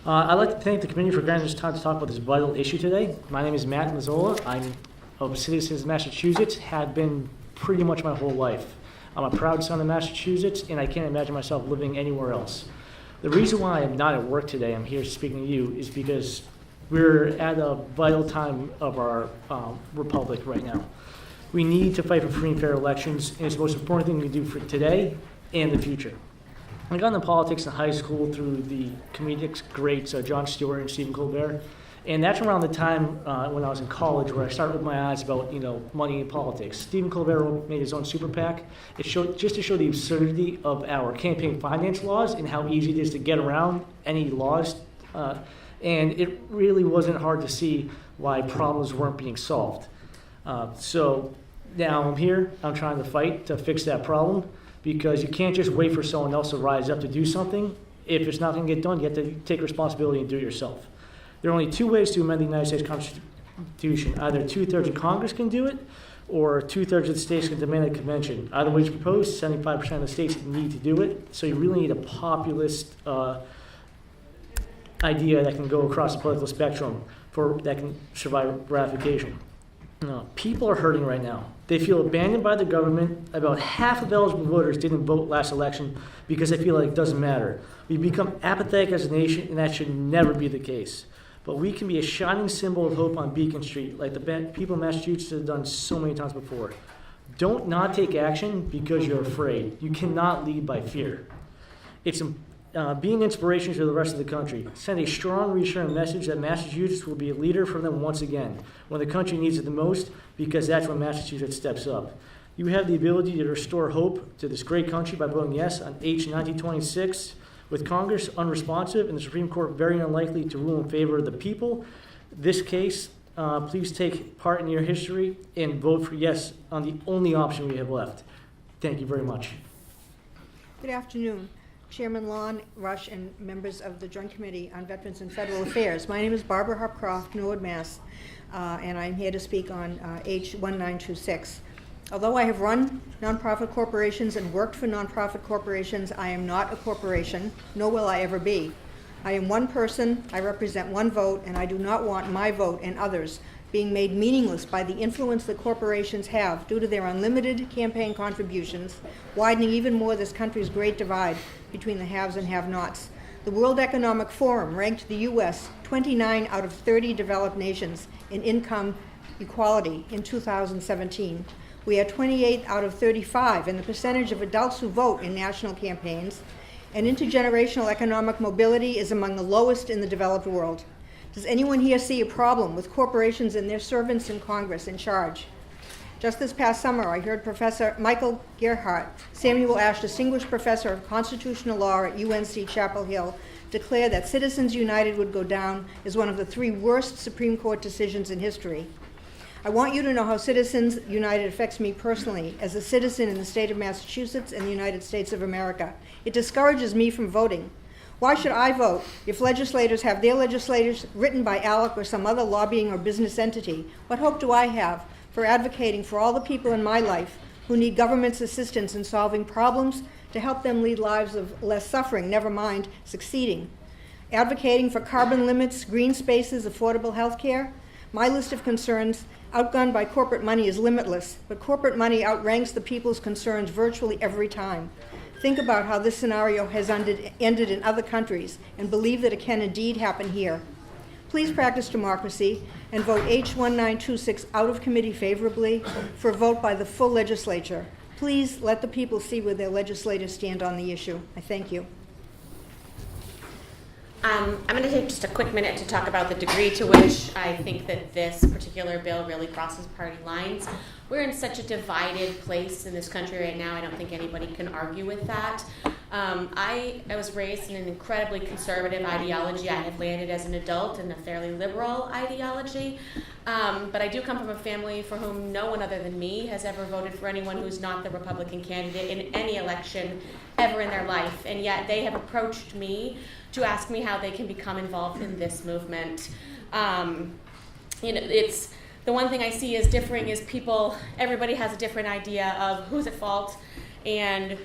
I'd like to thank the committee for granting us time to talk about this vital issue today. My name is Matt Mazzola. I'm of citizens of Massachusetts, have been pretty much my whole life. I'm a proud son of Massachusetts, and I can't imagine myself living anywhere else. The reason why I'm not at work today, I'm here speaking to you, is because we're at a vital time of our republic right now. We need to fight for free and fair elections, and it's the most important thing we can do for today and the future. I got into politics in high school through the comedic greats Jon Stewart and Stephen Colbert, and that's around the time when I was in college where I started with my eyes about money in politics. Stephen Colbert made his own super PAC. It showed just to show the absurdity of our campaign finance laws and how easy it is to get around any laws, and it really wasn't hard to see why problems weren't being solved. So now I'm here. I'm trying to fight to fix that problem, because you can't just wait for someone else to rise up to do something. If it's not going to get done, you have to take responsibility and do it yourself. There are only two ways to amend the United States Constitution. Either 2/3 of Congress can do it, or 2/3 of the states can demand a convention. Either way is proposed, 75% of the states need to do it. So you really need a populist idea that can go across the political spectrum that can survive ratification. People are hurting right now. They feel abandoned by the government. About half of eligible voters didn't vote last election because they feel like it doesn't matter. We've become apathetic as a nation, and that should never be the case. But we can be a shining symbol of hope on Beacon Street, like the people in Massachusetts have done so many times before. Don't not take action because you're afraid. You cannot lead by fear. It's be an inspiration to the rest of the country. Send a strong reassuring message that Massachusetts will be a leader for them once again, when the country needs it the most, because that's when Massachusetts steps up. You have the ability to restore hope to this great country by voting yes on H.1926. With Congress unresponsive and the Supreme Court very unlikely to rule in favor of the people, this case, please take part in your history and vote for yes on the only option we have left. Thank you very much. Good afternoon. Chairman Lon, Rush, and members of the Joint Committee on Veterans and Federal Affairs. My name is Barbara Hopcroft, Norwood, Mass., and I'm here to speak on H.1926. Although I have run nonprofit corporations and worked for nonprofit corporations, I am not a corporation, nor will I ever be. I am one person, I represent one vote, and I do not want my vote and others being made meaningless by the influence that corporations have due to their unlimited campaign contributions, widening even more this country's great divide between the haves and have-nots. The World Economic Forum ranked the U.S. 29 out of 30 developed nations in income equality in 2017. We are 28 out of 35 in the percentage of adults who vote in national campaigns, and intergenerational economic mobility is among the lowest in the developed world. Does anyone here see a problem with corporations and their servants in Congress in charge? Just this past summer, I heard Professor Michael Gerhardt, Samuel Ash Distinguished Professor of Constitutional Law at UNC Chapel Hill, declare that Citizens United would go down as one of the 3 worst Supreme Court decisions in history. I want you to know how Citizens United affects me personally as a citizen in the state of Massachusetts and the United States of America. It discourages me from voting. Why should I vote if legislators have their legislators written by ALEC or some other lobbying or business entity? What hope do I have for advocating for all the people in my life who need government's assistance in solving problems to help them lead lives of less suffering, never mind succeeding? Advocating for carbon limits, green spaces, affordable health care? My list of concerns, outgunned by corporate money, is limitless, but corporate money outranks the people's concerns virtually every time. Think about how this scenario has ended in other countries and believe that it can indeed happen here. Please practice democracy and vote H.1926 out of committee favorably for a vote by the full legislature. Please let the people see where their legislators stand on the issue. I thank you. I'm going to take just a quick minute to talk about the degree to which I think that this particular bill really crosses party lines. We're in such a divided place in this country right now. I don't think anybody can argue with that. I was raised in an incredibly conservative ideology. I have landed as an adult in a fairly liberal ideology. But I do come from a family for whom no one other than me has ever voted for anyone who's not the Republican candidate in any election ever in their life. And yet they have approached me to ask me how they can become involved in this movement. It's the one thing I see as differing is everybody has a different idea of who's at fault and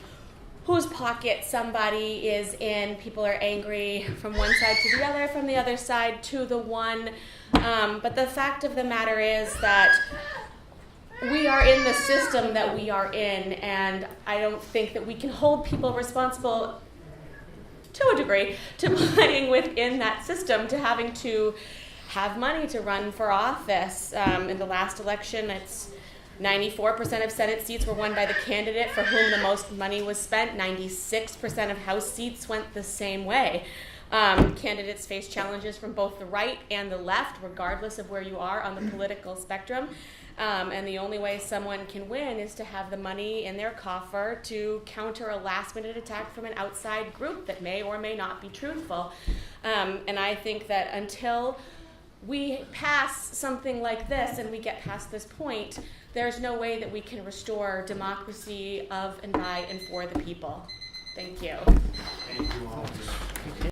whose pocket somebody is in. People are angry from one side to the other, from the other side to the one. But the fact of the matter is that we are in the system that we are in, and I don't think that we can hold people responsible, to a degree, to playing within that system, to having to have money to run for office. In the last election, it's 94% of Senate seats were won by the candidate for whom the most money was spent. 96% of House seats went the same way. Candidates face challenges from both the right and the left, regardless of where you are on the political spectrum. And the only way someone can win is to have the money in their coffer to counter a last-minute attack from an outside group that may or may not be truthful. And I think that until we pass something like this and we get past this point, there's no way that we can restore democracy of and by and for the people. Thank you. Thank you all.